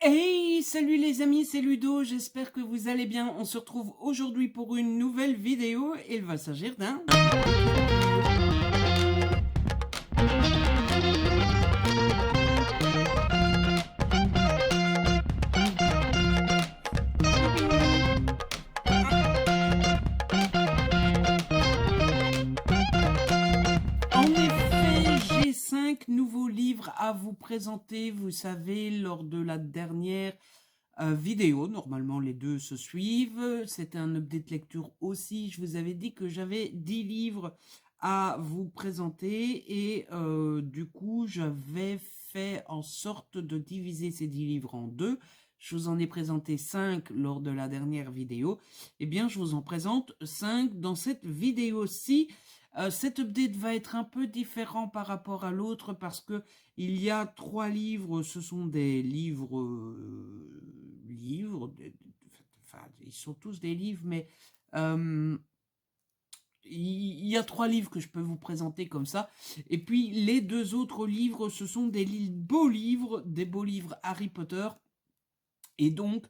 Hey, salut les amis, c'est Ludo, j'espère que vous allez bien. On se retrouve aujourd'hui pour une nouvelle vidéo et il va s'agir d'un... En effet, j'ai 5 nouveaux livres à vous présenter. Vous savez, lors de la dernière vidéo, normalement les deux se suivent. C'était un update lecture aussi. Je vous avais dit que j'avais 10 livres à vous présenter et du coup, j'avais fait en sorte de diviser ces 10 livres en deux. Je vous en ai présenté 5 lors de la dernière vidéo. Eh bien, je vous en présente 5 dans cette vidéo-ci. Cet update va être un peu différent par rapport à l'autre parce que il y a 3 livres, ce sont des livres, enfin, ils sont tous des livres, mais il y a 3 livres que je peux vous présenter comme ça. Et puis les 2 autres livres, ce sont des beaux livres Harry Potter. Et donc,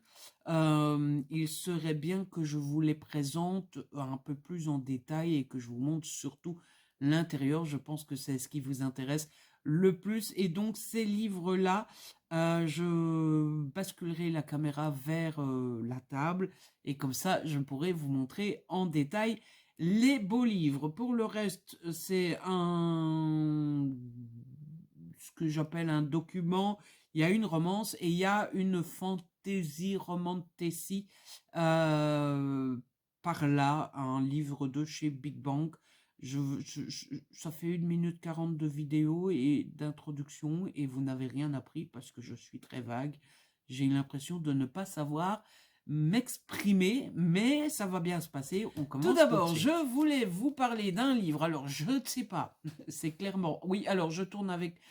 il serait bien que je vous les présente un peu plus en détail et que je vous montre surtout l'intérieur. Je pense que c'est ce qui vous intéresse le plus. Et donc, ces livres-là, je basculerai la caméra vers la table et comme ça, je pourrai vous montrer en détail les beaux livres. Pour le reste, c'est ce que j'appelle un document. Il y a une romance et il y a une fantasy romantasy par là, un livre de chez Big Bang. Ça fait 1 minute 40 de vidéo et d'introduction et vous n'avez rien appris parce que je suis très vague. J'ai l'impression de ne pas savoir m'exprimer, mais ça va bien se passer. On commence. Tout d'abord, je voulais vous parler d'un livre. Alors, je ne sais pas. C'est clairement... Oui, alors, je tourne avec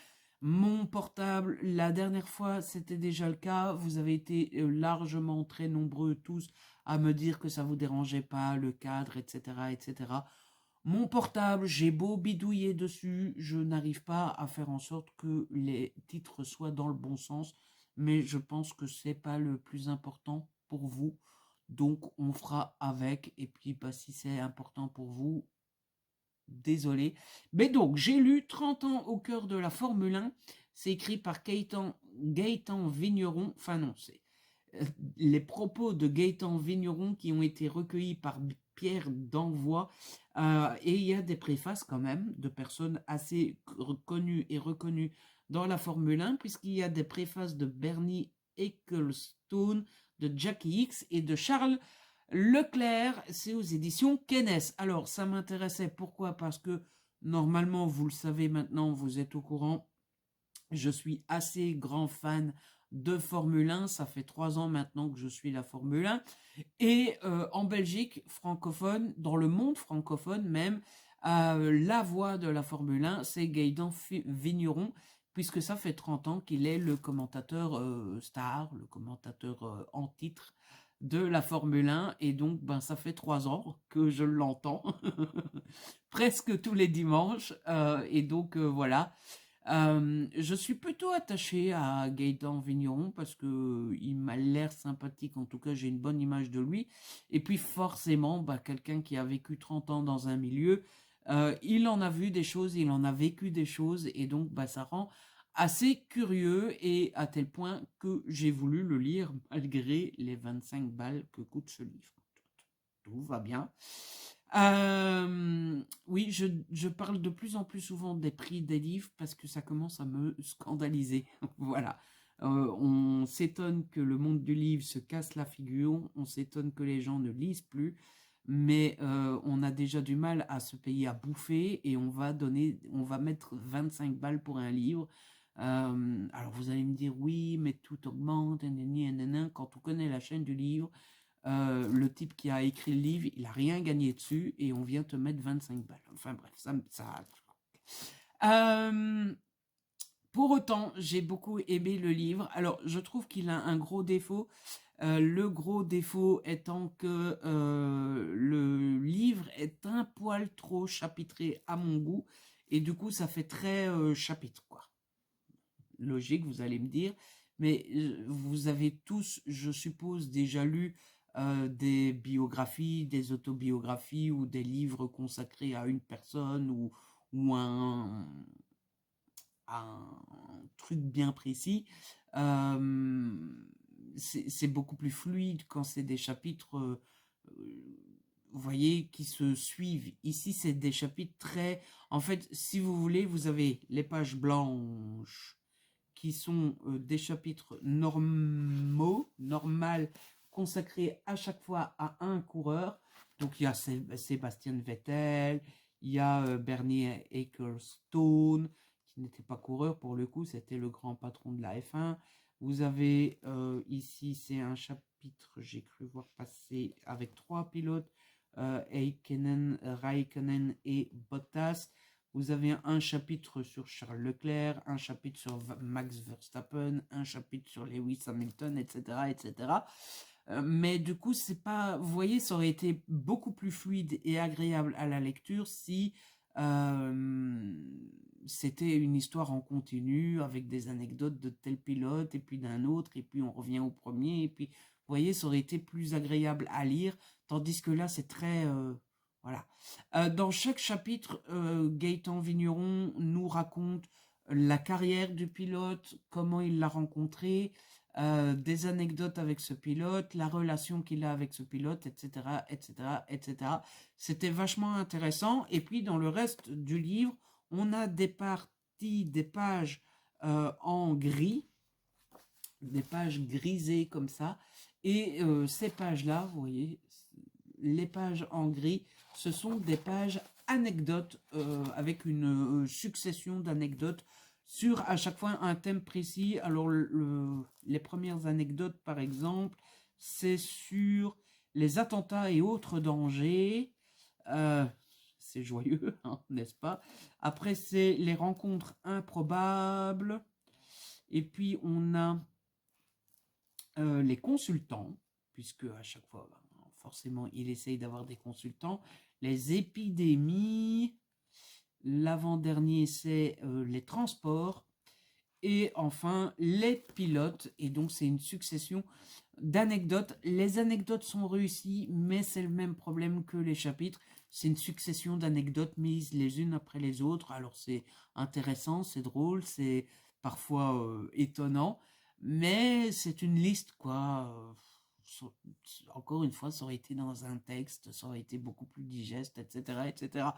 mon portable. La dernière fois, c'était déjà le cas. Vous avez été largement très nombreux tous à me dire que ça vous dérangeait pas, le cadre, etc., etc. Mon portable, j'ai beau bidouiller dessus, je n'arrive pas à faire en sorte que les titres soient dans le bon sens, mais je pense que c'est pas le plus important pour vous. Donc, on fera avec. Et puis, bah, si c'est important pour vous, désolé. Mais donc, j'ai lu 30 ans au cœur de la Formule 1. C'est écrit par Gaëtan Vigneron. Enfin non, c'est les propos de Gaëtan Vigneron qui ont été recueillis par Pierre d'Envoi. Et il y a des préfaces quand même de personnes assez connues et reconnues dans la Formule 1, puisqu'il y a des préfaces de Bernie Ecclestone, de Jackie X et de Charles Leclerc. C'est aux éditions Kennes. Alors, ça m'intéressait. Pourquoi? Parce que normalement, vous le savez maintenant, vous êtes au courant, je suis assez grand fan de Formule 1. Ça fait 3 ans maintenant que je suis la Formule 1. Et en Belgique francophone, dans le monde francophone même, la voix de la Formule 1, c'est Gaëtan Vigneron, puisque ça fait 30 ans qu'il est le commentateur star, le commentateur en titre de la Formule 1. Et donc, ben, ça fait 3 ans que je l'entends, presque tous les dimanches. Et donc, voilà. Je suis plutôt attachée à Gaëtan Vigneron parce que il m'a l'air sympathique, en tout cas j'ai une bonne image de lui. Et puis forcément, bah, quelqu'un qui a vécu 30 ans dans un milieu, il en a vu des choses, il en a vécu des choses, et donc bah, ça rend assez curieux, et à tel point que j'ai voulu le lire malgré les 25 balles que coûte ce livre. Tout va bien. Oui, je parle de plus en plus souvent des prix des livres parce que ça commence à me scandaliser. Voilà. On s'étonne que le monde du livre se casse la figure, on s'étonne que les gens ne lisent plus, mais on a déjà du mal à se payer à bouffer et on va mettre 25 balles pour un livre. Alors vous allez me dire oui, mais tout augmente, quand on connaît la chaîne du livre. Le type qui a écrit le livre, il a rien gagné dessus et on vient te mettre 25 balles. Enfin bref, ça... Pour autant, j'ai beaucoup aimé le livre. Alors, je trouve qu'il a un gros défaut. Le gros défaut étant que le livre est un poil trop chapitré à mon goût. Et du coup, ça fait très chapitre, quoi. Logique, vous allez me dire. mais vous avez tous, je suppose, déjà lu des biographies, des autobiographies ou des livres consacrés à une personne ou un truc bien précis. Euh, c'est beaucoup plus fluide quand c'est des chapitres, vous voyez, qui se suivent. Ici, c'est des chapitres très... En fait, si vous voulez, vous avez les pages blanches qui sont des chapitres normaux, normal, consacrés à chaque fois à un coureur. Donc, il y a Sébastien Vettel, il y a Bernie Ecclestone, qui n'était pas coureur pour le coup, c'était le grand patron de la F1. Vous avez ici, c'est un chapitre, j'ai cru voir passer avec 3 pilotes, Heikkinen, Raikkonen et Bottas. Vous avez un chapitre sur Charles Leclerc, un chapitre sur Max Verstappen, un chapitre sur Lewis Hamilton, etc., etc. Mais du coup, c'est pas, vous voyez, ça aurait été beaucoup plus fluide et agréable à la lecture si c'était une histoire en continu avec des anecdotes de tel pilote et puis d'un autre et puis on revient au premier et puis, vous voyez, ça aurait été plus agréable à lire, tandis que là, c'est très, voilà. Dans chaque chapitre, Gaëtan Vigneron nous raconte la carrière du pilote, comment il l'a rencontré, des anecdotes avec ce pilote, la relation qu'il a avec ce pilote, etc., etc., etc. C'était vachement intéressant. Et puis dans le reste du livre, on a des parties, des pages en gris, des pages grisées comme ça. Et ces pages-là, vous voyez, les pages en gris, ce sont des pages anecdotes avec une succession d'anecdotes sur à chaque fois un thème précis. Alors les premières anecdotes par exemple, c'est sur les attentats et autres dangers. C'est joyeux, hein, n'est-ce pas? Après c'est les rencontres improbables. Et puis on a les consultants, puisque à chaque fois, forcément, il essaye d'avoir des consultants. Les épidémies. L'avant-dernier, c'est les transports. Et enfin, les pilotes. Et donc, c'est une succession d'anecdotes. Les anecdotes sont réussies, mais c'est le même problème que les chapitres. C'est une succession d'anecdotes mises les unes après les autres. Alors, c'est intéressant, c'est drôle, c'est parfois étonnant. Mais c'est une liste, quoi. Encore une fois, ça aurait été dans un texte, ça aurait été beaucoup plus digeste, etc., etc.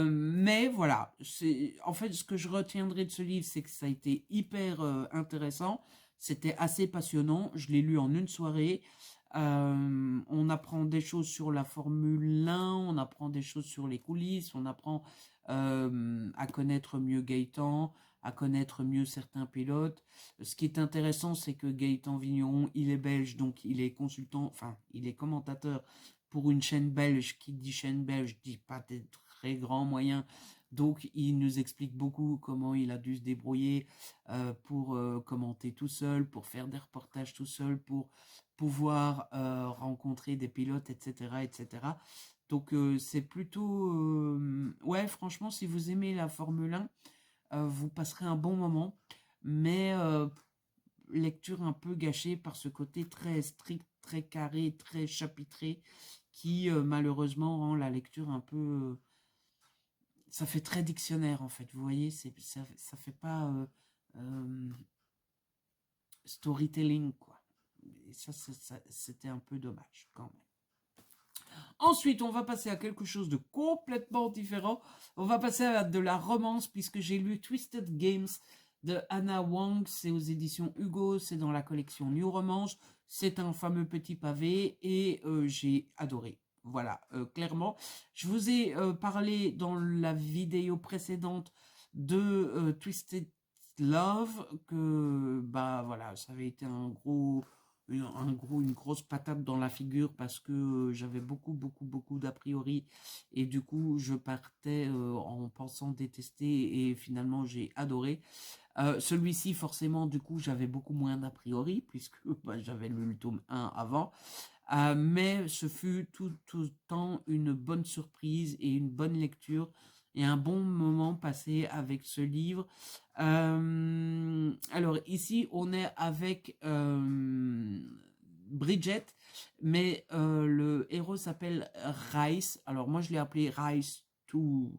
Mais voilà, en fait, ce que je retiendrai de ce livre, c'est que ça a été hyper intéressant. C'était assez passionnant. Je l'ai lu en une soirée. On apprend des choses sur la Formule 1, on apprend des choses sur les coulisses, on apprend à connaître mieux Gaëtan, à connaître mieux certains pilotes. Ce qui est intéressant, c'est que Gaëtan Vigneron, il est belge, donc il est consultant, enfin, il est commentateur pour une chaîne belge. Qui dit chaîne belge dit pas des très grands moyens. Donc, il nous explique beaucoup comment il a dû se débrouiller pour commenter tout seul, pour faire des reportages tout seul, pour pouvoir rencontrer des pilotes, etc., etc. Donc, c'est plutôt... ouais, franchement, si vous aimez la Formule 1, vous passerez un bon moment. Mais lecture un peu gâchée par ce côté très strict, très carré, très chapitré, qui malheureusement rend la lecture un peu... ça fait très dictionnaire en fait, vous voyez, ça fait pas storytelling quoi. Et ça, c'était un peu dommage quand même. Ensuite, on va passer à quelque chose de complètement différent. On va passer à de la romance, puisque j'ai lu Twisted Games de Anna Wang. C'est aux éditions Hugo, c'est dans la collection New Romance. C'est un fameux petit pavé et j'ai adoré. Voilà, clairement. Je vous ai parlé dans la vidéo précédente de Twisted Love, que bah voilà, ça avait été une grosse patate dans la figure parce que j'avais beaucoup d'a priori et du coup je partais en pensant détester et finalement j'ai adoré. Celui-ci forcément du coup j'avais beaucoup moins d'a priori puisque bah, j'avais lu le tome 1 avant. Mais ce fut tout autant une bonne surprise et une bonne lecture et un bon moment passé avec ce livre. Alors ici, on est avec Bridget, mais le héros s'appelle Rice. Alors moi, je l'ai appelé Rice tout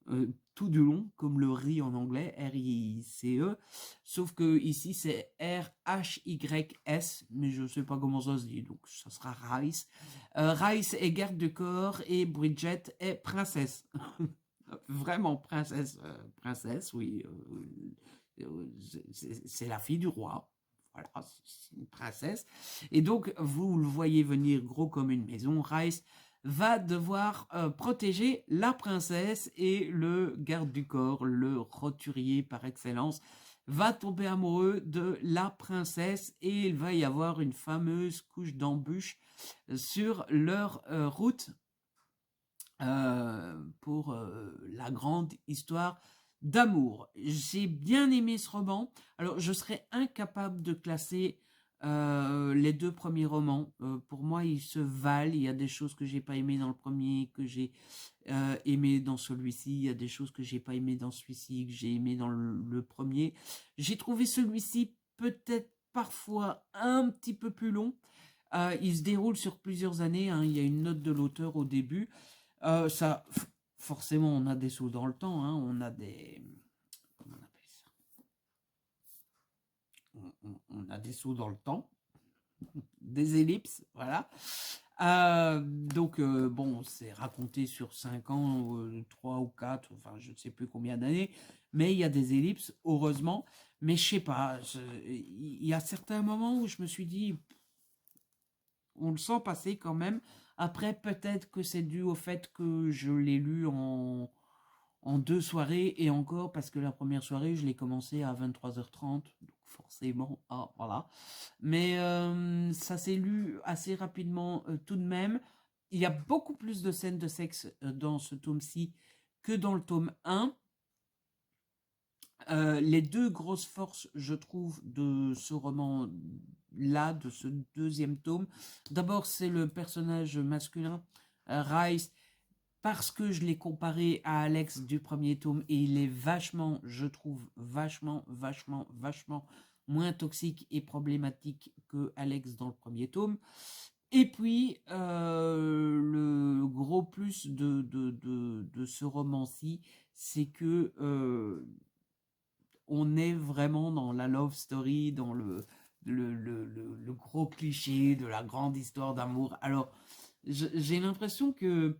du long, comme le riz en anglais, R-I-C-E, sauf que ici c'est R-H-Y-S, mais je ne sais pas comment ça se dit, donc ça sera Rice. Rice est garde du corps et Bridget est princesse. Vraiment princesse, princesse, oui. C'est la fille du roi. Voilà, c'est une princesse. Et donc, vous le voyez venir gros comme une maison. Rice va devoir protéger la princesse et le garde du corps, le roturier par excellence, va tomber amoureux de la princesse et il va y avoir une fameuse couche d'embûches sur leur route pour la grande histoire d'amour. J'ai bien aimé ce roman. Alors, je serais incapable de classer les deux premiers romans. Pour moi, ils se valent. Il y a des choses que j'ai pas aimées dans le premier, que j'ai aimé dans celui-ci. Il y a des choses que j'ai pas aimées dans celui-ci, que j'ai aimé dans le premier. J'ai trouvé celui-ci peut-être parfois un petit peu plus long. Il se déroule sur plusieurs années, hein. Il y a une note de l'auteur au début. Ça, forcément, on a des sauts dans le temps, hein. On a des... Comment on appelle ça? On a des sauts dans le temps, des ellipses, voilà. Donc, bon, c'est raconté sur 5 ans, 3 ou 4, enfin, je ne sais plus combien d'années, mais il y a des ellipses, heureusement. Mais je sais pas, il y a certains moments où je me suis dit, on le sent passer quand même. Après, peut-être que c'est dû au fait que je l'ai lu en 2 soirées, et encore parce que la première soirée, je l'ai commencé à 23h30, donc forcément, ah, voilà. Mais ça s'est lu assez rapidement tout de même. Il y a beaucoup plus de scènes de sexe dans ce tome-ci que dans le tome 1. Les deux grosses forces, je trouve, de ce roman-là, de ce deuxième tome, d'abord, c'est le personnage masculin, Rice, parce que je l'ai comparé à Alex du premier tome, et il est vachement, je trouve, vachement moins toxique et problématique que Alex dans le premier tome. Et puis, le gros plus de ce roman-ci, c'est que on est vraiment dans la love story, dans le gros cliché de la grande histoire d'amour. Alors, j'ai l'impression que,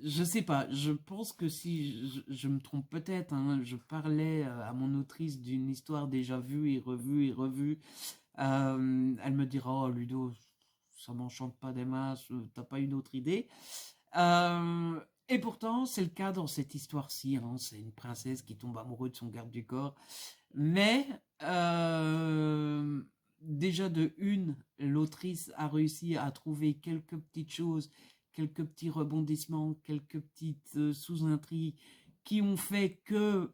je sais pas, je pense que si je me trompe peut-être, hein, je parlais à mon autrice d'une histoire déjà vue et revue et revue. Elle me dira, oh Ludo, ça m'enchante pas des masses, t'as pas une autre idée. Et pourtant, c'est le cas dans cette histoire-ci, hein. C'est une princesse qui tombe amoureuse de son garde du corps. Mais déjà de une, l'autrice a réussi à trouver quelques petites choses, quelques petits rebondissements, quelques petites sous-intrigues qui ont fait que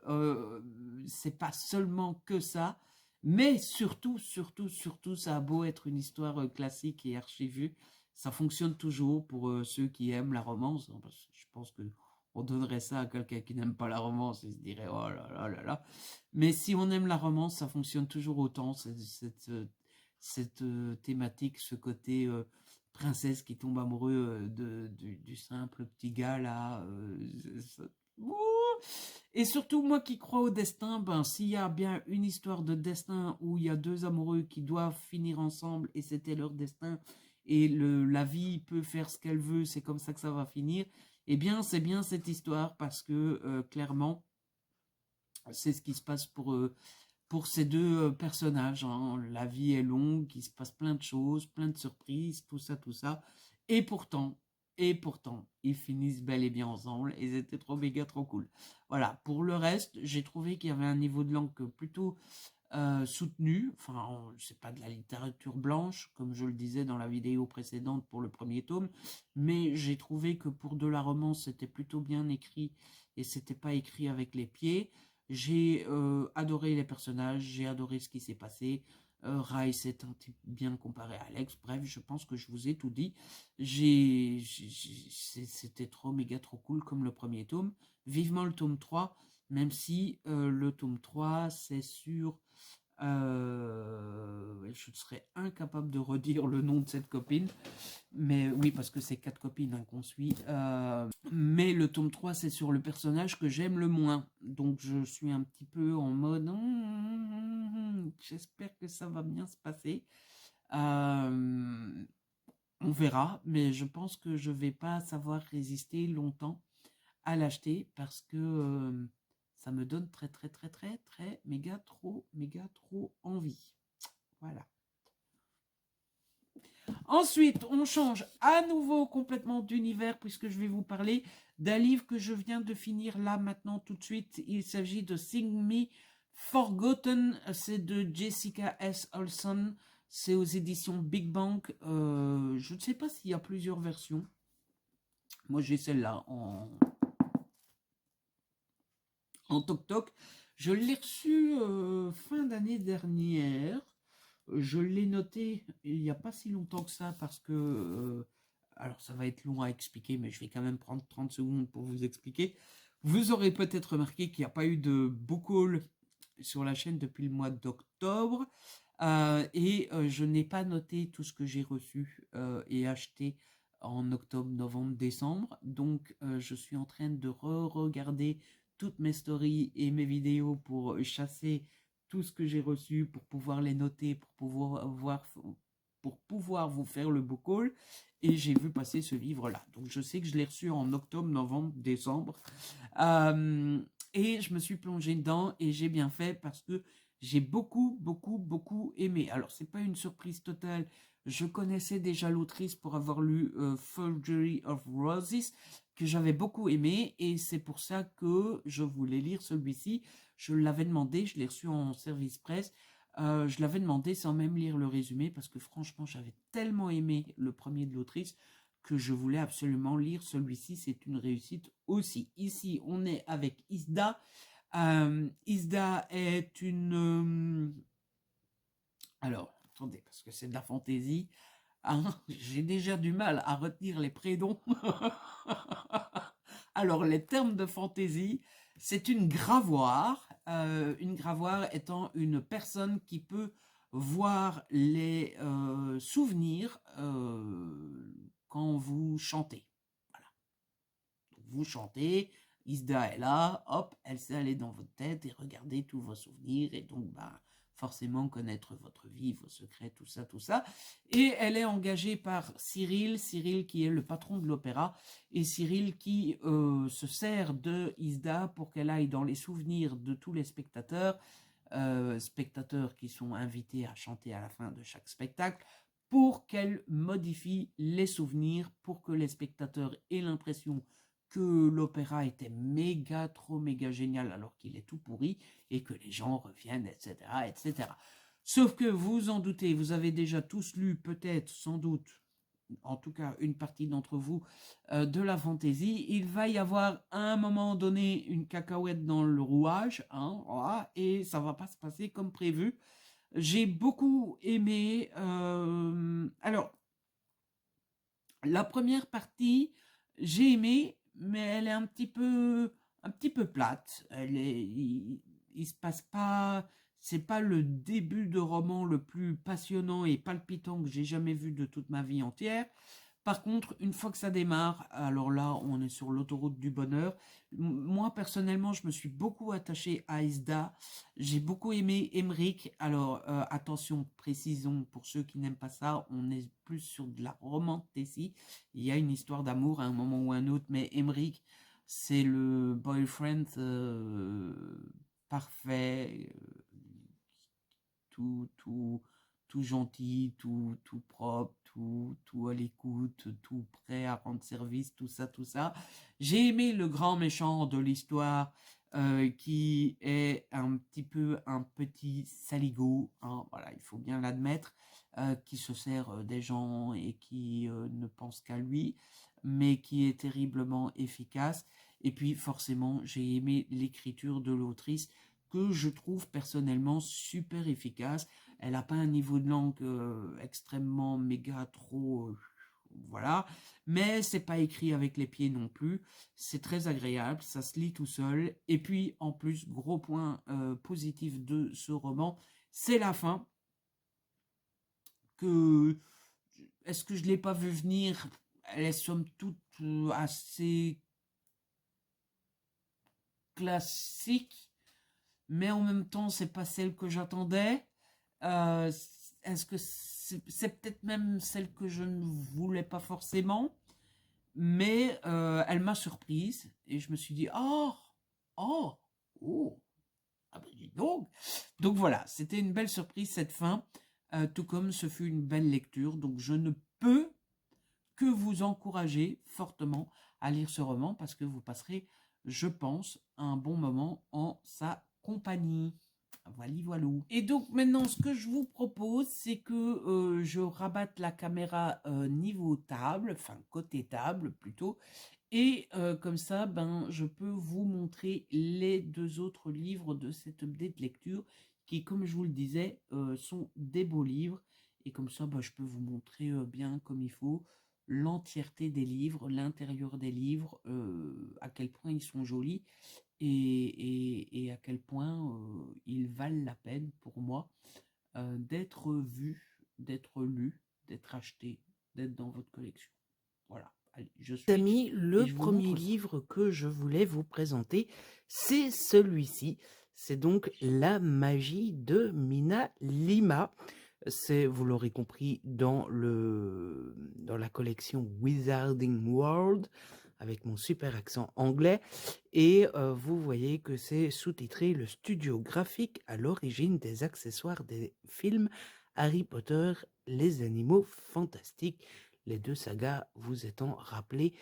c'est pas seulement que ça, mais surtout, ça a beau être une histoire classique et archivée, ça fonctionne toujours pour ceux qui aiment la romance, hein, parce que je pense que on donnerait ça à quelqu'un qui n'aime pas la romance, il se dirait oh là là là là. Mais si on aime la romance, ça fonctionne toujours autant, cette thématique, ce côté princesse qui tombe amoureux du simple petit gars là. Et surtout, moi qui crois au destin, ben, s'il y a bien une histoire de destin où il y a deux amoureux qui doivent finir ensemble et c'était leur destin, et la vie peut faire ce qu'elle veut, c'est comme ça que ça va finir, eh bien, c'est bien cette histoire parce que clairement, c'est ce qui se passe pour ces deux personnages, hein. La vie est longue, il se passe plein de choses, plein de surprises, tout ça, tout ça. Et pourtant, ils finissent bel et bien ensemble et c'était trop méga, trop cool. Voilà, pour le reste, j'ai trouvé qu'il y avait un niveau de langue plutôt soutenu. Enfin, c'est pas de la littérature blanche, comme je le disais dans la vidéo précédente pour le premier tome, mais j'ai trouvé que pour de la romance, c'était plutôt bien écrit et c'était pas écrit avec les pieds. J'ai adoré les personnages, j'ai adoré ce qui s'est passé. Rice est un type bien comparé à Alex. Bref, je pense que je vous ai tout dit. C'était trop méga trop cool comme le premier tome. Vivement le tome 3, même si le tome 3, c'est sur... je serais incapable de redire le nom de cette copine. Mais oui, parce que c'est 4 copines hein, qu'on suit. Mais le tome 3, c'est sur le personnage que j'aime le moins. Donc je suis un petit peu en mode... j'espère que ça va bien se passer. On verra, mais je pense que je vais pas savoir résister longtemps à l'acheter parce que ça me donne très méga trop envie. Voilà. Ensuite, on change à nouveau complètement d'univers puisque je vais vous parler d'un livre que je viens de finir là maintenant tout de suite. Il s'agit de Sing Me Forgotten. C'est de Jessica S. Olson. C'est aux éditions Big Bang. Je ne sais pas s'il y a plusieurs versions. Moi, j'ai celle-là en toc-toc. Je l'ai reçue fin d'année dernière. Je l'ai noté il n'y a pas si longtemps que ça parce que, alors ça va être long à expliquer, mais je vais quand même prendre 30 secondes pour vous expliquer. Vous aurez peut-être remarqué qu'il n'y a pas eu de book haul sur la chaîne depuis le mois d'octobre et je n'ai pas noté tout ce que j'ai reçu et acheté en octobre, novembre, décembre. Donc je suis en train de re-regarder toutes mes stories et mes vidéos pour chasser tout ce que j'ai reçu, pour pouvoir les noter, pour pouvoir vous faire le book haul. Et j'ai vu passer ce livre-là. Donc je sais que je l'ai reçu en octobre, novembre, décembre. Et je me suis plongée dedans et j'ai bien fait parce que j'ai beaucoup aimé. Alors c'est pas une surprise totale. Je connaissais déjà l'autrice pour avoir lu Forgery of Roses, que j'avais beaucoup aimé, et c'est pour ça que je voulais lire celui-ci. Je l'avais demandé, je l'ai reçu en service presse. Je l'avais demandé sans même lire le résumé parce que franchement j'avais tellement aimé le premier de l'autrice que je voulais absolument lire celui-ci. C'est une réussite aussi. Ici on est avec Isda. Isda est une... alors attendez, parce que c'est de la fantaisie. Hein, j'ai déjà du mal à retenir les prénoms. Alors, les termes de fantaisie, c'est une gravoire. Une gravoire étant une personne qui peut voir les souvenirs quand vous chantez. Voilà. Donc, vous chantez, Isda est là, hop, elle s'est allée dans votre tête et regarder tous vos souvenirs. Et donc, forcément connaître votre vie, vos secrets, tout ça, tout ça. Et elle est engagée par Cyril qui est le patron de l'opéra, et Cyril qui se sert de Isda pour qu'elle aille dans les souvenirs de tous les spectateurs, spectateurs qui sont invités à chanter à la fin de chaque spectacle, pour qu'elle modifie les souvenirs, pour que les spectateurs aient l'impression que l'opéra était méga génial alors qu'il est tout pourri et que les gens reviennent, etc., etc. Sauf que vous en doutez, vous avez déjà tous lu peut-être, sans doute, en tout cas une partie d'entre vous, de la fantaisie. Il va y avoir à un moment donné une cacahuète dans le rouage, hein, voilà, et ça va pas se passer comme prévu. J'ai beaucoup aimé. Alors, la première partie, j'ai aimé, mais elle est un petit peu plate. Il se passe pas, c'est pas le début de roman le plus passionnant et palpitant que j'ai jamais vu de toute ma vie entière. Par contre, une fois que ça démarre, alors là, on est sur l'autoroute du bonheur. Moi, personnellement, je me suis beaucoup attaché à Isda. J'ai beaucoup aimé Emmerich. Alors, attention, précisons, pour ceux qui n'aiment pas ça, on est plus sur de la romantésie. Il y a une histoire d'amour à un moment ou un autre, mais Emmerich, c'est le boyfriend parfait, tout gentil, tout propre, tout à l'écoute, tout prêt à rendre service, tout ça, tout ça. J'ai aimé le grand méchant de l'histoire qui est un petit peu un petit saligo, hein, voilà, il faut bien l'admettre, qui se sert des gens et qui ne pense qu'à lui, mais qui est terriblement efficace. Et puis forcément, j'ai aimé l'écriture de l'autrice, que je trouve personnellement super efficace. Elle n'a pas un niveau de langue extrêmement méga trop, voilà, mais c'est pas écrit avec les pieds non plus. C'est très agréable, ça se lit tout seul. Et puis en plus, gros point positif de ce roman, c'est la fin. Que est-ce que je l'ai pas vu venir? Elle est somme toute assez classique, mais en même temps, c'est pas celle que j'attendais. Euh, Est-ce que c'est peut-être même celle que je ne voulais pas forcément, mais elle m'a surprise et je me suis dit oh oh ah ben dis donc. Donc voilà, c'était une belle surprise cette fin, tout comme ce fut une belle lecture. Donc je ne peux que vous encourager fortement à lire ce roman parce que vous passerez, je pense, un bon moment en sa compagnie. Voilà, voilà. Et donc maintenant, ce que je vous propose, c'est que je rabatte la caméra niveau table, enfin côté table plutôt, et comme ça, ben, je peux vous montrer les deux autres livres de cette update lecture qui, comme je vous le disais, sont des beaux livres. Et comme ça, ben, je peux vous montrer bien comme il faut l'entièreté des livres, l'intérieur des livres, à quel point ils sont jolis et à quel point ils valent la peine pour moi d'être vus, d'être lus, d'être achetés, d'être dans votre collection. Voilà, allez, je switch Amis, et le je vous premier montre ça. livre que je voulais vous présenter, c'est celui-ci. C'est donc La magie de Mina Lima. C'est, vous l'aurez compris, dans la collection Wizarding World, avec mon super accent anglais. Et vous voyez que c'est sous-titré Le studio graphique à l'origine des accessoires des films Harry Potter, les animaux fantastiques. Les deux sagas vous étant rappelées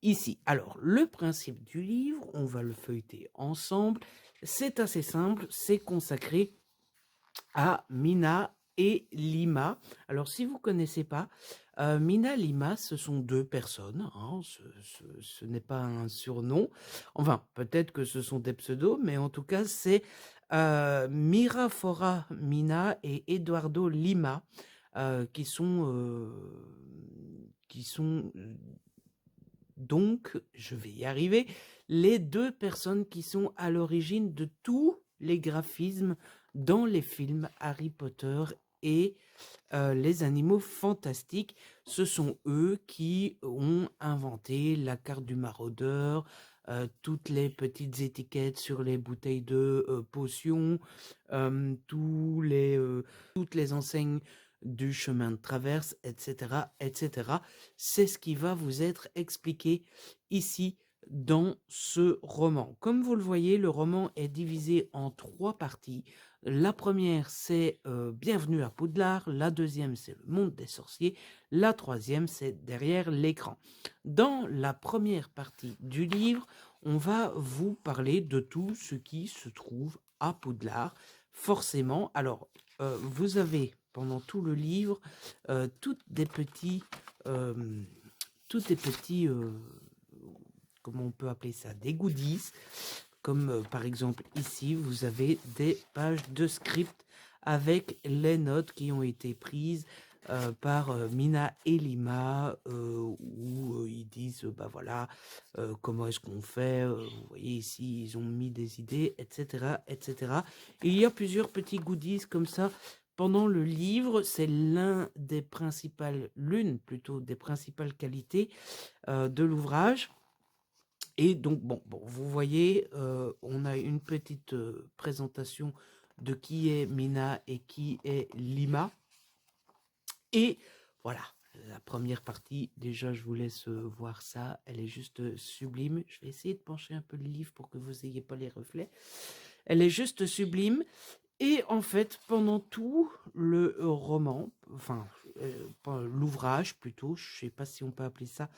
ici. Alors, le principe du livre, on va le feuilleter ensemble. C'est assez simple, c'est consacré à Mina et Lima. Alors, si vous ne connaissez pas, Mina et Lima, ce sont deux personnes. Hein, ce n'est pas un surnom. Enfin, peut-être que ce sont des pseudos, mais en tout cas, c'est Mirafora Mina et Eduardo Lima qui sont donc, je vais y arriver, les deux personnes qui sont à l'origine de tous les graphismes dans les films Harry Potter et les animaux fantastiques. Ce sont eux qui ont inventé la carte du maraudeur, toutes les petites étiquettes sur les bouteilles de potions, toutes les enseignes du chemin de traverse, etc., etc. C'est ce qui va vous être expliqué ici dans ce roman. Comme vous le voyez, le roman est divisé en 3 parties. La première, c'est Bienvenue à Poudlard. La deuxième, c'est Le monde des sorciers. La troisième, c'est Derrière l'écran. Dans la première partie du livre, on va vous parler de tout ce qui se trouve à Poudlard. Forcément, alors, vous avez pendant tout le livre toutes des petits, comment on peut appeler ça, des goodies, comme par exemple ici, vous avez des pages de script avec les notes qui ont été prises par Mina et Lima, où ils disent, bah voilà, comment est-ce qu'on fait, vous voyez ici, ils ont mis des idées, etc., etc. Et il y a plusieurs petits goodies comme ça pendant le livre. C'est l'une plutôt des principales qualités de l'ouvrage. Et donc, bon, vous voyez, on a une petite présentation de qui est Mina et qui est Lima. Et voilà, la première partie, déjà, je vous laisse voir ça. Elle est juste sublime. Je vais essayer de pencher un peu le livre pour que vous n'ayez pas les reflets. Elle est juste sublime. Et en fait, pendant tout le roman, enfin, l'ouvrage plutôt, je ne sais pas si on peut appeler ça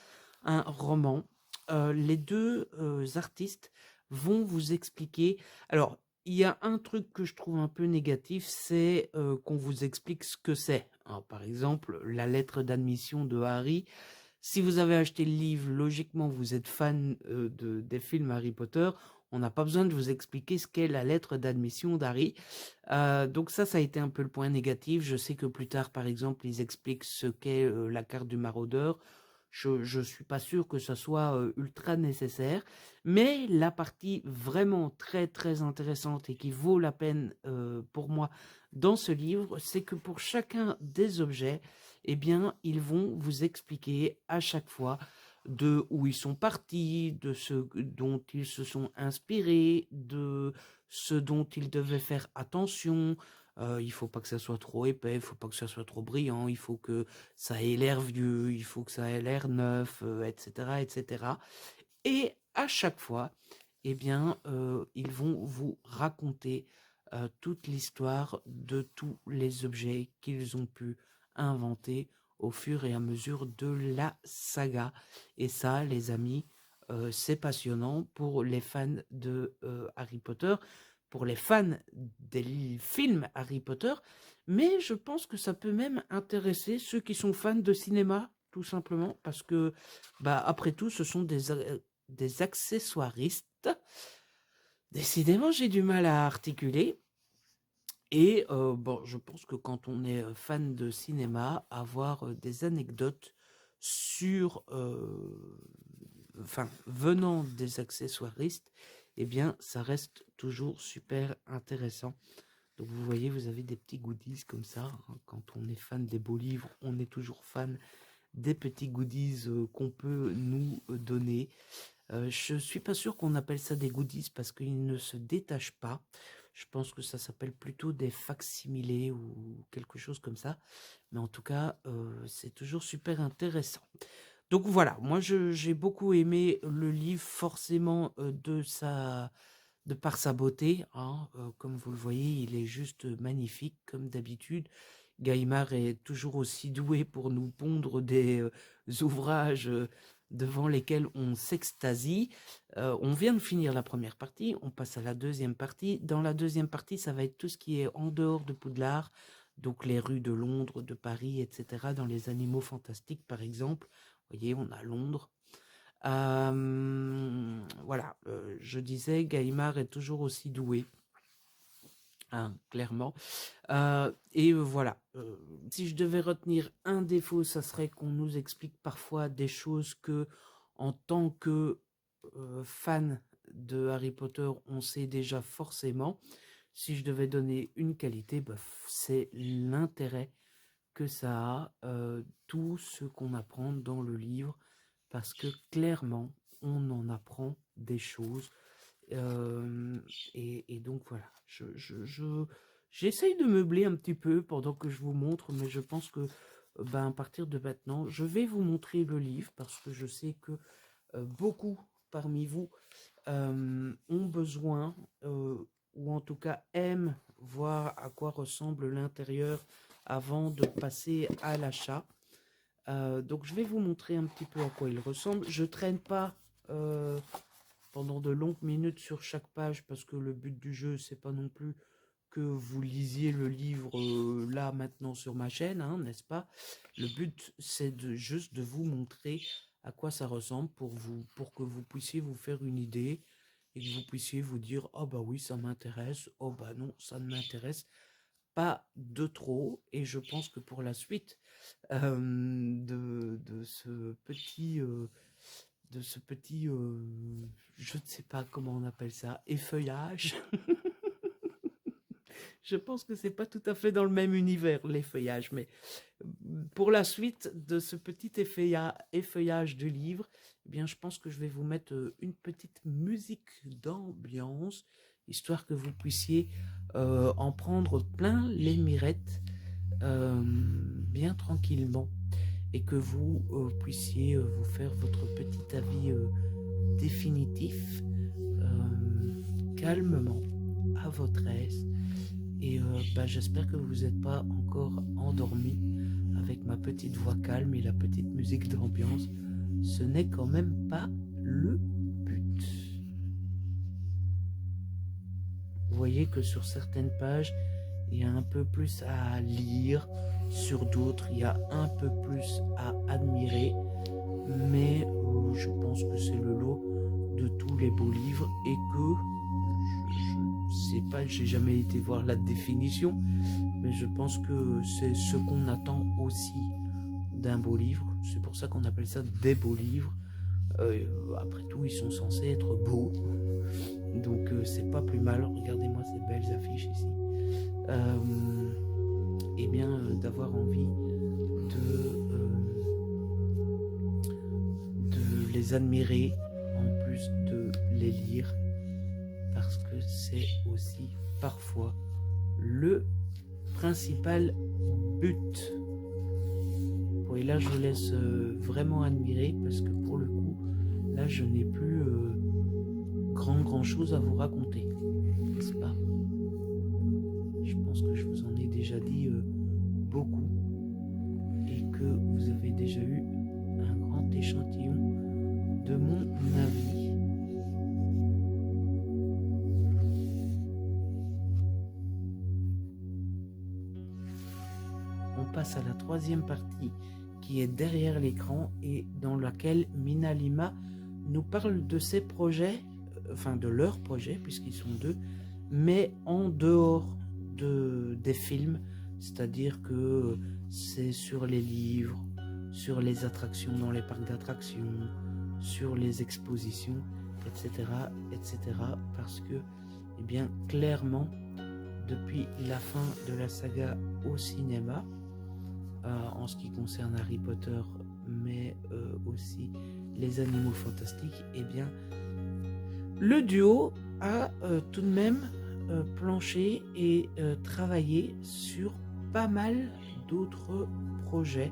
un roman, les deux artistes vont vous expliquer. Alors, il y a un truc que je trouve un peu négatif, c'est qu'on vous explique ce que c'est. Alors, par exemple, la lettre d'admission de Harry. Si vous avez acheté le livre, logiquement, vous êtes fan des films Harry Potter. On n'a pas besoin de vous expliquer ce qu'est la lettre d'admission d'Harry. Donc ça a été un peu le point négatif. Je sais que plus tard, par exemple, ils expliquent ce qu'est la carte du maraudeur. Je suis pas sûr que ça soit ultra nécessaire. Mais la partie vraiment très très intéressante et qui vaut la peine pour moi dans ce livre, c'est que pour chacun des objets, eh bien, ils vont vous expliquer à chaque fois de où ils sont partis, de ce dont ils se sont inspirés, de ce dont ils devaient faire attention. Il faut pas que ça soit trop épais, il faut pas que ça soit trop brillant, il faut que ça ait l'air vieux, il faut que ça ait l'air neuf, etc., etc. Et à chaque fois, eh bien, ils vont vous raconter toute l'histoire de tous les objets qu'ils ont pu inventer au fur et à mesure de la saga. Et ça, les amis, c'est passionnant pour les fans de Harry Potter, pour les fans des films Harry Potter, mais je pense que ça peut même intéresser ceux qui sont fans de cinéma, tout simplement, parce que, bah, après tout, ce sont des accessoiristes. Décidément, j'ai du mal à articuler. Et bon, je pense que quand on est fan de cinéma, avoir des anecdotes sur, enfin, venant des accessoiristes, eh bien, ça reste toujours super intéressant. Donc vous voyez, vous avez des petits goodies comme ça, hein. Quand on est fan des beaux livres, on est toujours fan des petits goodies qu'on peut nous donner. Je suis pas sûr qu'on appelle ça des goodies parce qu'ils ne se détachent pas. Je pense que ça s'appelle plutôt des facsimilés ou quelque chose comme ça. Mais en tout cas, c'est toujours super intéressant. Donc voilà, moi j'ai beaucoup aimé le livre, forcément de par sa beauté, hein. Comme vous le voyez, il est juste magnifique, comme d'habitude. Gallimard est toujours aussi doué pour nous pondre des ouvrages devant lesquels on s'extasie. On vient de finir la première partie, on passe à la deuxième partie. Dans la deuxième partie, ça va être tout ce qui est en dehors de Poudlard, donc les rues de Londres, de Paris, etc. Dans les Animaux Fantastiques, par exemple. Vous voyez, on a Londres. Voilà, je disais, Gallimard est toujours aussi doué, hein, clairement. Et voilà, si je devais retenir un défaut, ça serait qu'on nous explique parfois des choses que, en tant que fan de Harry Potter, on sait déjà forcément. Si je devais donner une qualité, bah, c'est l'intérêt que ça a, tout ce qu'on apprend dans le livre, parce que clairement, on en apprend des choses. Et donc voilà, j'essaye de meubler un petit peu pendant que je vous montre, mais je pense que ben, à partir de maintenant, je vais vous montrer le livre, parce que je sais que beaucoup parmi vous ont besoin, ou en tout cas aiment voir à quoi ressemble l'intérieur avant de passer à l'achat. Donc je vais vous montrer un petit peu à quoi il ressemble. Je traîne pas pendant de longues minutes sur chaque page, parce que le but du jeu, c'est pas non plus que vous lisiez le livre là maintenant sur ma chaîne, hein, n'est-ce pas? Le but, c'est juste de vous montrer à quoi ça ressemble pour que vous puissiez vous faire une idée et que vous puissiez vous dire: oh bah oui, ça m'intéresse, oh bah non, ça ne m'intéresse pas de trop. Et je pense que pour la suite de ce petit je ne sais pas comment on appelle ça, effeuillage. Je pense que c'est pas tout à fait dans le même univers, l'effeuillage, mais pour la suite de ce petit effeuillage du livre, eh bien, je pense que je vais vous mettre une petite musique d'ambiance, histoire que vous puissiez en prendre plein les mirettes, bien tranquillement, et que vous puissiez vous faire votre petit avis définitif, calmement, à votre aise. Et bah, j'espère que vous n'êtes pas encore endormi avec ma petite voix calme et la petite musique d'ambiance. Ce n'est quand même pas le but. Vous voyez que sur certaines pages, il y a un peu plus à lire, sur d'autres, il y a un peu plus à admirer, mais je pense que c'est le lot de tous les beaux livres et que je sais pas, j'ai jamais été voir la définition, mais je pense que c'est ce qu'on attend aussi d'un beau livre. C'est pour ça qu'on appelle ça des beaux livres. Après tout, ils sont censés être beaux, donc c'est pas plus mal. Regardez-moi ces belles affiches ici. Et bien d'avoir envie de les admirer en plus de les lire, parce que c'est aussi parfois le principal but. Bon, et là je vous laisse vraiment admirer, parce que pour le coup là je n'ai plus grand chose à vous raconter, n'est-ce pas? Je pense que je vous en ai déjà dit beaucoup et que vous avez déjà eu un grand échantillon de mon avis. On passe à la troisième partie qui est derrière l'écran et dans laquelle Mina Lima nous parle de ses projets, enfin de leurs projets puisqu'ils sont deux, mais en dehors des films, c'est-à-dire que c'est sur les livres, sur les attractions dans les parcs d'attractions, sur les expositions, etc., etc., parce que, eh bien, clairement, depuis la fin de la saga au cinéma, en ce qui concerne Harry Potter, mais aussi les animaux fantastiques, eh bien, le duo a tout de même planché et travaillé sur pas mal d'autres projets.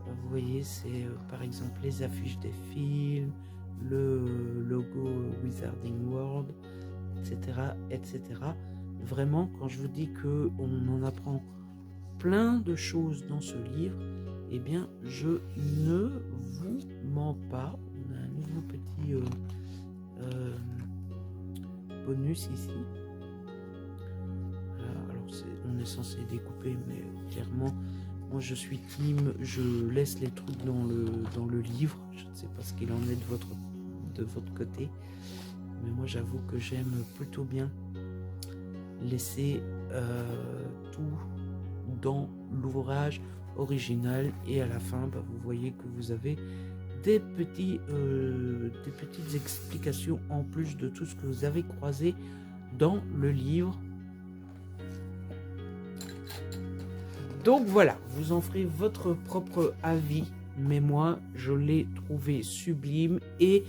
Vous voyez, c'est par exemple les affiches des films, le logo Wizarding World, etc., etc. Vraiment, quand je vous dis qu'on en apprend plein de choses dans ce livre, eh bien, je ne vous mens pas. On a un nouveau petit bonus ici. Alors on est censé découper, mais clairement moi je suis team, je laisse les trucs dans le livre. Je ne sais pas ce qu'il en est de votre côté, mais moi j'avoue que j'aime plutôt bien laisser tout dans l'ouvrage original, et à la fin vous voyez que vous avez des petites explications en plus de tout ce que vous avez croisé dans le livre. Donc voilà, vous en ferez votre propre avis, mais moi je l'ai trouvé sublime et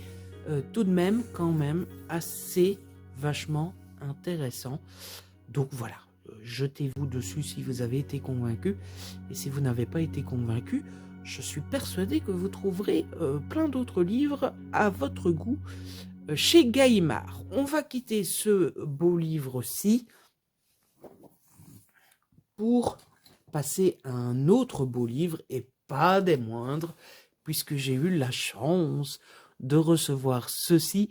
tout de même quand même assez vachement intéressant. Donc voilà, jetez-vous dessus si vous avez été convaincu, et si vous n'avez pas été convaincu, je suis persuadé que vous trouverez plein d'autres livres à votre goût chez Gallimard. On va quitter ce beau livre-ci pour passer à un autre beau livre, et pas des moindres, puisque j'ai eu la chance de recevoir ceci,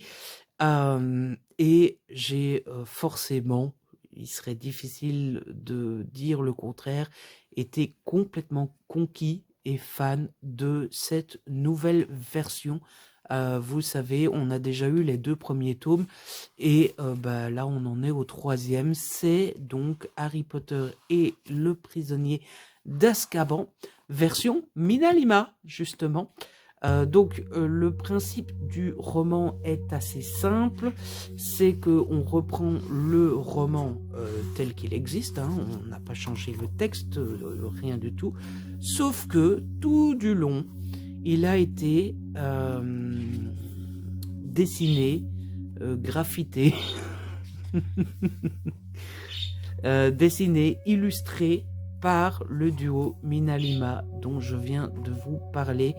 et j'ai forcément, il serait difficile de dire le contraire, été complètement conquis et fan de cette nouvelle version. Vous savez, on a déjà eu les 2 premiers tomes, et là on en est au 3e. C'est donc Harry Potter et le prisonnier d'Azkaban, version Mina Lima, justement. Donc le principe du roman est assez simple, c'est qu'on reprend le roman tel qu'il existe, hein, on n'a pas changé le texte, rien du tout, sauf que tout du long, il a été dessiné, graffité, dessiné, illustré par le duo Mina Lima dont je viens de vous parler,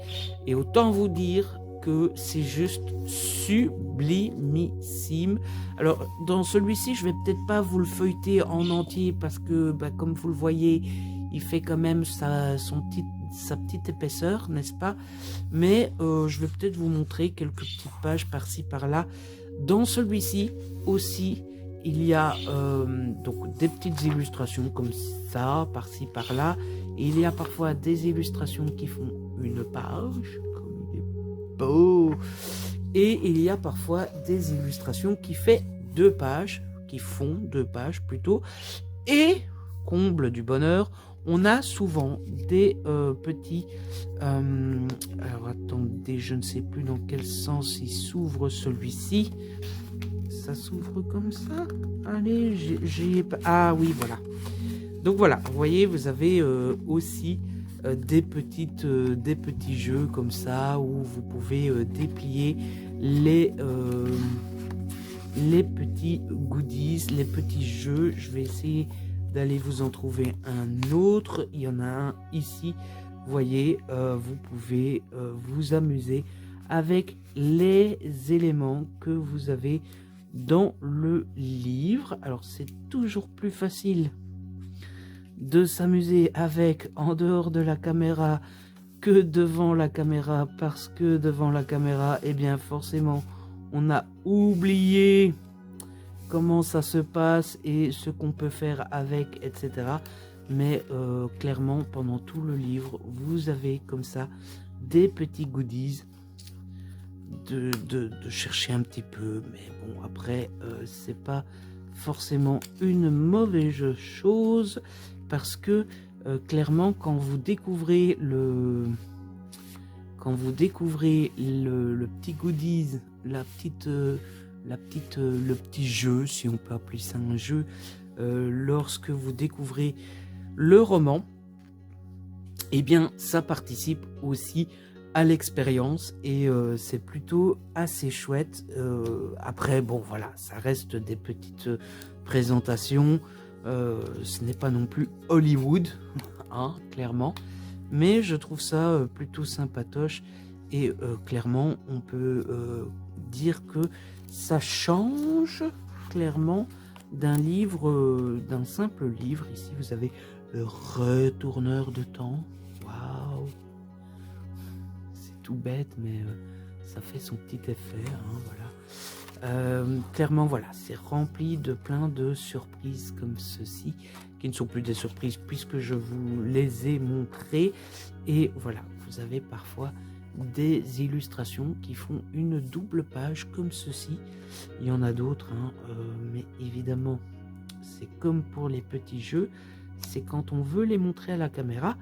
et autant vous dire que c'est juste sublimissime. Alors dans celui-ci je vais peut-être pas vous le feuilleter en entier parce que comme vous le voyez il fait quand même sa petite épaisseur, n'est-ce pas, mais je vais peut-être vous montrer quelques petites pages par-ci par-là. Dans celui-ci aussi il y a donc des petites illustrations comme ça, par-ci, par-là. Et il y a parfois des illustrations qui font une page, comme il est beau, Et il y a parfois des illustrations qui font 2 pages plutôt. Et, comble du bonheur, on a souvent des petits... alors attendez, je ne sais plus dans quel sens il s'ouvre celui-ci. Ça s'ouvre comme ça. Allez, ah oui, voilà. Donc voilà, vous voyez, vous avez aussi des petits jeux comme ça où vous pouvez déplier les petits goodies, les petits jeux. Je vais essayer d'aller vous en trouver un autre. Il y en a un ici. Vous voyez, vous pouvez vous amuser avec les éléments que vous avez dans le livre. Alors c'est toujours plus facile de s'amuser avec en dehors de la caméra que devant la caméra, parce que devant la caméra, eh bien forcément on a oublié comment ça se passe et ce qu'on peut faire avec, etc. Mais clairement pendant tout le livre vous avez comme ça des petits goodies de chercher un petit peu, mais bon après c'est pas forcément une mauvaise chose, parce que clairement quand vous découvrez le petit goodies, le petit jeu, si on peut appeler ça un jeu, lorsque vous découvrez le roman, eh bien ça participe aussi à l'expérience et c'est plutôt assez chouette. Après bon voilà, ça reste des petites présentations, ce n'est pas non plus Hollywood hein, clairement, mais je trouve ça plutôt sympatoche et clairement on peut dire que ça change clairement d'un livre, d'un simple livre. Ici vous avez le retourneur de temps. Waouh, c'est tout bête mais ça fait son petit effet hein, voilà. Clairement voilà, c'est rempli de plein de surprises comme ceci, qui ne sont plus des surprises puisque je vous les ai montrées. Et voilà, vous avez parfois des illustrations qui font une double page comme ceci. Il y en a d'autres hein, mais évidemment c'est comme pour les petits jeux, c'est quand on veut les montrer à la caméra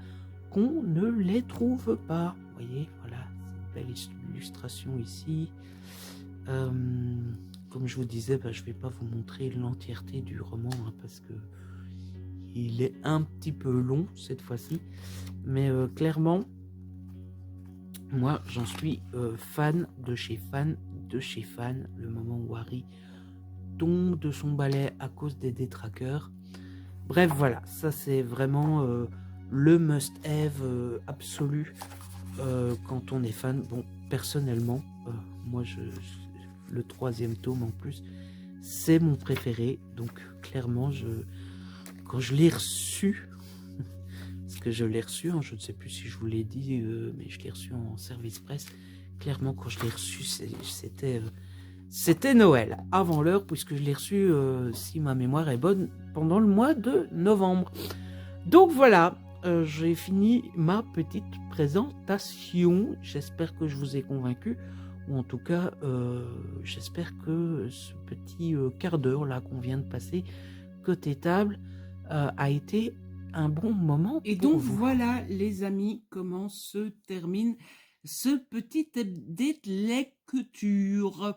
qu'on ne les trouve pas. Vous voyez, voilà, cette belle illustration ici. Comme je vous disais, je ne vais pas vous montrer l'entièreté du roman hein, parce que il est un petit peu long cette fois-ci, mais clairement moi j'en suis fan de chez fan. Le moment où Harry tombe de son balai à cause des détraqueurs. Bref voilà, ça c'est vraiment le must-have absolu quand on est fan. Bon, personnellement moi le 3e tome en plus c'est mon préféré, donc clairement quand je l'ai reçu, parce que je l'ai reçu hein, je ne sais plus si je vous l'ai dit mais je l'ai reçu en service presse. Clairement quand je l'ai reçu c'était Noël avant l'heure, puisque je l'ai reçu si ma mémoire est bonne pendant le mois de novembre. Donc voilà, j'ai fini ma petite présentation. J'espère que je vous ai convaincu, ou en tout cas j'espère que ce petit quart d'heure là qu'on vient de passer côté table a été un bon moment. Et donc voilà les amis, comment se termine ce petit update lecture.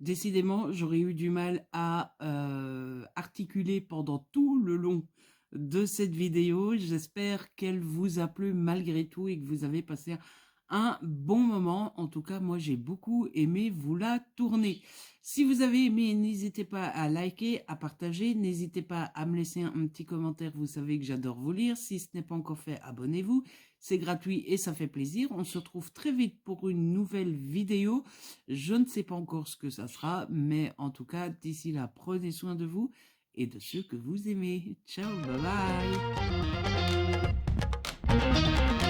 Décidément, j'aurais eu du mal à articuler pendant tout le long de cette vidéo. J'espère qu'elle vous a plu malgré tout et que vous avez passé un bon moment. En tout cas, moi, j'ai beaucoup aimé vous la tourner. Si vous avez aimé, n'hésitez pas à liker, à partager. N'hésitez pas à me laisser un petit commentaire. Vous savez que j'adore vous lire. Si ce n'est pas encore fait, abonnez-vous. C'est gratuit et ça fait plaisir. On se retrouve très vite pour une nouvelle vidéo. Je ne sais pas encore ce que ça sera, mais en tout cas, d'ici là, prenez soin de vous et de ceux que vous aimez. Ciao, bye bye.